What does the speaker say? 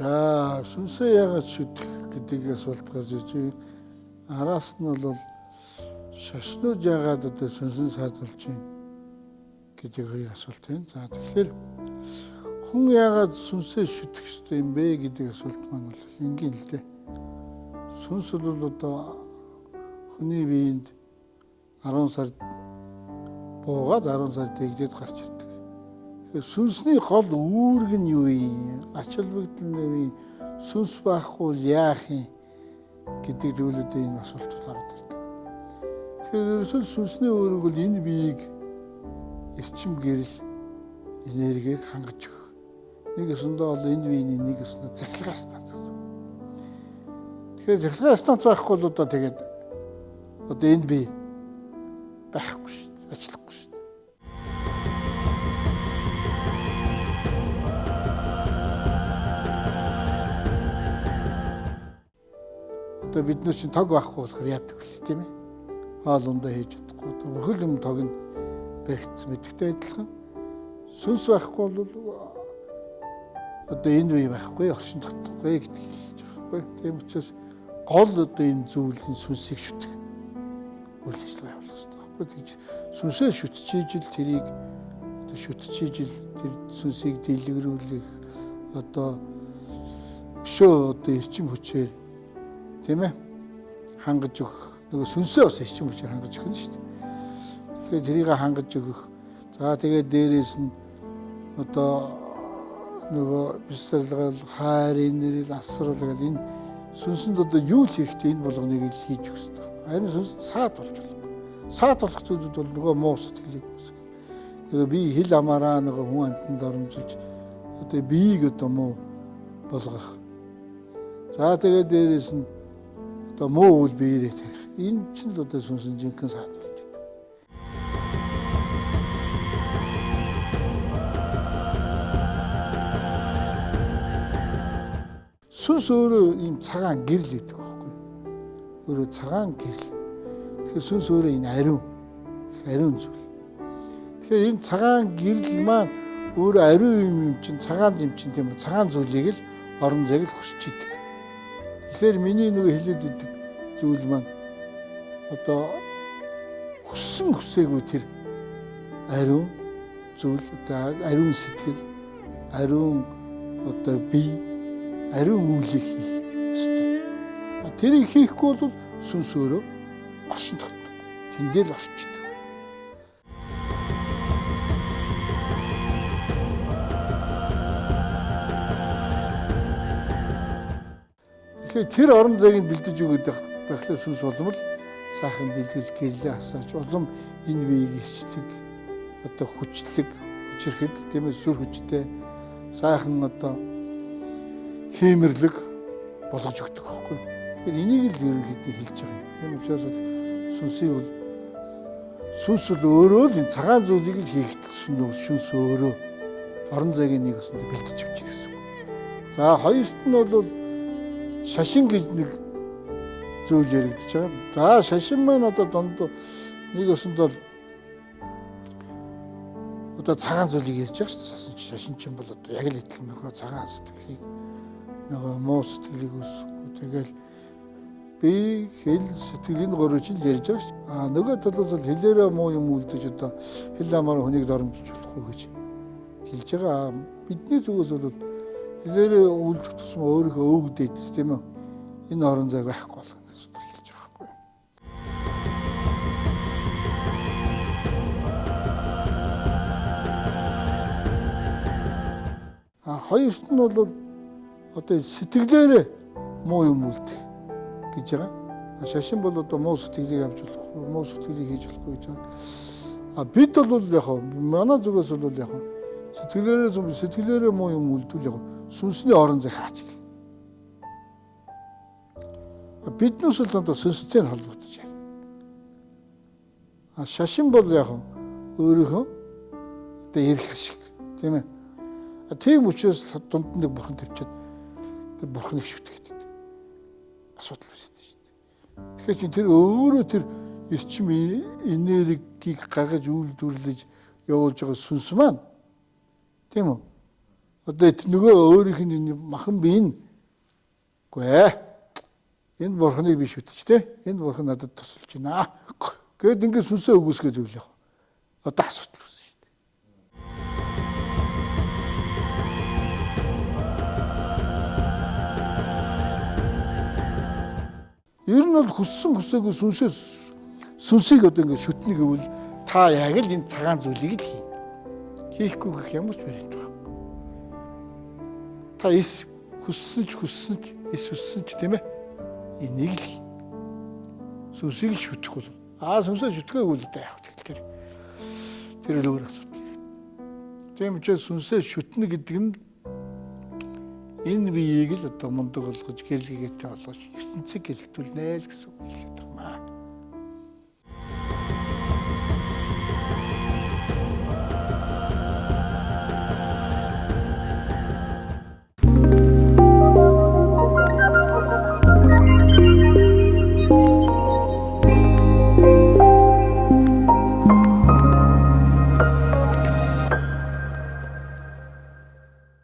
За сүнсээ яагаад шүтэх гэдэг асуулт гарч ирж байна. Араас нь бол шашнууд яагаад одоо сүнсэн саадулж байна гэдэг хоёр асуулт байна. За тэгэхээр хүн яагаад сүнсээ шүтэх ёстой юм бэ гэдэг асуулт маань бол энгийн л дээ. Сүнс бол одоо хүний биед 10 сар буугаад 10 сар дэгдээд гарч ирдэг. Сүнсний гол үүрэг нь юу юм? Ач холбогдол нь сүнс байхгүй бол яах юм гэдэг зүйлүүдээ энэ асуултууд гараад ирдэг. Тэгэхээр ерөөсөө сүнсний үүрэг бол энэ биеийг эрчим гэрэл энергиээр хангаж өгөх. Нэг өсөндөө бол энэ биений нэг өсөндөө захилгаан станц гэсэн. Тэгэхээр захилгаан станц байхгүй бол одоо тэгээд одоо энэ бие байхгүй шүү дээ. Ажиллахгүй шүү дээ. Одоо бид нар чинь тог байхгүй болохоор яадаг вэ тийм ээ? Хоол ундаа хийж чадахгүй. Бүхэл юм тогнд баригдсан мэдхтэй адилхан. Сүнс байхгүй бол одоо энэ үе байхгүй, оршин тогтохгүй гэдэг хэлж байгаа байхгүй. Тийм учраас гол одоо энэ зүйл нь сүнсийг шүтэх үйл ажиллагаа явуулах хэрэгтэй байхгүй. Тэгж сүнсээ шүтчихийжил тэрийг одоо шүтчихийжил тэр сүнсийг дэлгэрүүлэх одоо өшөө одоо эрчим хүчээр тийм ээ хангаж өгөх нөгөө сүнсээ бас эрчим хүчээр хангаж өгөх нь шүү дээ. Тэгэхээр тэрийг хангаж өгөх. За тэгээд дээрээс нь одоо нөгөө бясалгал, хайр, инэрэл, асрал гэл энэ сүнсэнд одоо юу л хэрэгтэй энэ болгоныг л хийж өгөх хэрэгтэй. Харин сүнс саад болж байна. Саад болох зүйлүүд бол нөгөө муу сэтгэлийг үүсгэх. Тэгээ би хил амаараа нөгөө хүн амтанд оромжилж одоо биеийг одоо муу болгох. За тэгээд дээрээс нь одоо муу үйл биеэрээ тарих. Энэ ч л одоо сүнсэн жинхэнэ саад болж байна. Сүнс өөрөө ийм цагаан гэрэл гэдэг байхгүй. Өөрөө цагаан гэрэл. Тэгэхээр сүнс өөрөө энэ ариун зүйл. Тэгэхээр энэ цагаан гэрэл маань өөрөө ариун юм чинь цагаан юм чинь тийм цагаан зүйлийг л орон зайг л хүсч идэг. Тэгэхээр миний нөгөө хэлээд идэг зүйл маань одоо хүссэн хүсээгүй тэр ариун зүйл одоо ариун сэтгэл, ариун одоо бие, ариун үйлийг хийх ёстой. Тэрийг хийхгүй бол сүнс өөрөө оршин тогтдог. Тэндээ л орчдөг. Тэр орон зайг бэлдэж өгöd байхлаа сүнс улам л сайхан дэлгэж гэрлээ асааж улам энэ биеийг ирчлэг одоо хүчрхэг тийм ээ сүр хүчтэй сайхан одоо хиймэрлэг болгож өгдөг байхгүй. Тэгэхээр энийг л ерөнхийдөө хэлж байгаа юм. Тийм учраас сүнс бол өөрөө л энэ цагаан зүйлийг л хийгдсэн нөгөө сүнс өөрөө орон зайгийн нэг өсөнд бэлдэж өгч гэсэн үг. За хоёрт нь бол шашин гэж нэг зүйл яригдж байгаа. За шашин маань одоо дондоо нэг өсөнд бол одоо цагаан зүйлийг ярьж байгаа шүү дээ. Шашин чинь бол одоо яг л адилхан нөхөө цагаан сэтгэлийг нөгөө муу сэтгэлийг үүсгэхгүй. Тэгэл би хэл сэтгэлийн гурван чинь ярьж байгаа шүү. Нөгөө талаас бол хэлээрээ муу юм үлдэж одоо хэл амаар хүнийг доромжиж болохгүй гэж хэлж байгаа. Бидний зүгээс бол хэлээрээ үлдэх тусам өөрийнхөө өөгдөөд тийм үү? Энэ орон зайг байхгүй болгоно гэж хэлж байгаа байхгүй. Хоёрт нь бол одоо сэтгэлээрээ муу юм үлдэх гэж байгаа. Шашин бол одоо муу сэтгэлийг авч болохгүй, муу сэтгэлийг хийж болохгүй гэж байгаа. Бид бол яг манай зүгээс бол яг сэтгэлээрээ муу юм үлдвэл яг сүнсний орон зай хаач гэл. Биднээс л одоо сүнстэй холбогдож байна. Шашин бол яг өөрийнхөө одоо ирэх шиг тийм ээ. Тийм учраас дунд нэг бурхан тавьчаад тэр бурханыг шүтэх гэдэг асуудал үүсэж шүү дээ. Тэгэхээр чи тэр өөрөө тэр эрчим энергийг гаргаж үйлдвэрлэж явуулж байгаа сүнс маань тийм үү? Одоо нөгөө өөрийнх нь махан бие нь үгүй энэ бурхныг би шүтэж те энэ бурхан надад тусалж байна гэд ингээд сүнсээ өгөөсгөөд үйл яг одоо асуудал үүснэ шүү дээ. Ер нь бол хүссэн хүсээгүй сүнсийг одоо ингээд шүтнэ гэвэл та яг л энэ цагаан зүйлийг л хийхгүй гэх юм уу байна. Та эс хүссэн ч тийм ээ энийг л сүнсийг шүтэх бол сүнсээ шүтгэхгүй л да яг тэгэхээр тэр л өөр асуудал. Тийм учраас сүнсээ шүтнэ гэдэг нь энэ биеийг л одоо мундаг болгож гэрэлгээтэй болгож ертөнцийг гэрэлтүүлнэ л гэсэн үг хэлээд байна.